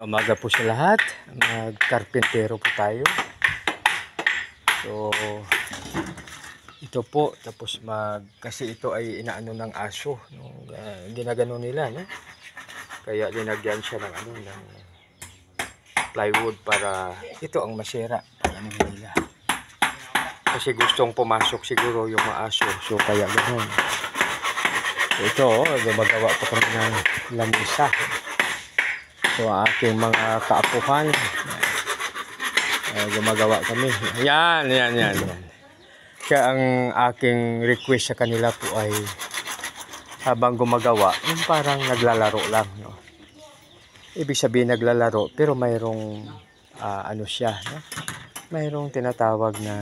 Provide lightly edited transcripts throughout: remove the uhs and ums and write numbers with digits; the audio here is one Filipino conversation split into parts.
Umaga po sa lahat, magkarpentero po tayo. So, ito po, tapos kasi ito ay inaano ng aso, ginagano nila, no? Kaya linagyan siya ng ng plywood para ito ang masira, ano nila. Kasi gustong pumasok siguro yung mga aso, so kaya ganoon. So ito, gumagawa pa kami ng lamisa. So aking mga kaapuhan, gumagawa kami. Yan. Kaya ang aking request sa kanila po ay habang gumagawa, yung parang naglalaro lang, no? Ibig sabihin naglalaro, pero mayroong ano siya, no? Mayroong tinatawag na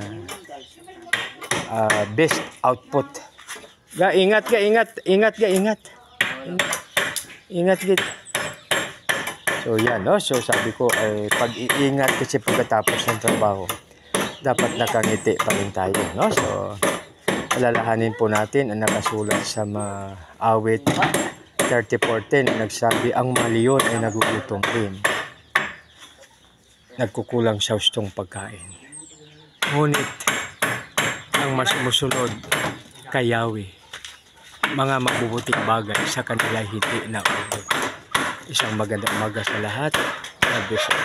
best output. Ingat. So yan, no? So sabi ko ay pag-iingat kasi pagkatapos ng trabaho dapat nakangiti pa rin tayo, no? So alalahanin po natin ang nakasulat sa awit 34:10, nagsabi ang maliyon ay nagugutom rin, nagkukulang sa hustong pagkain, ngunit ang mas sumusunod kay Yahweh, mga mabubuting bagay sa kanila hindi na ubo. Isang magandang umaga sa lahat. God bless you.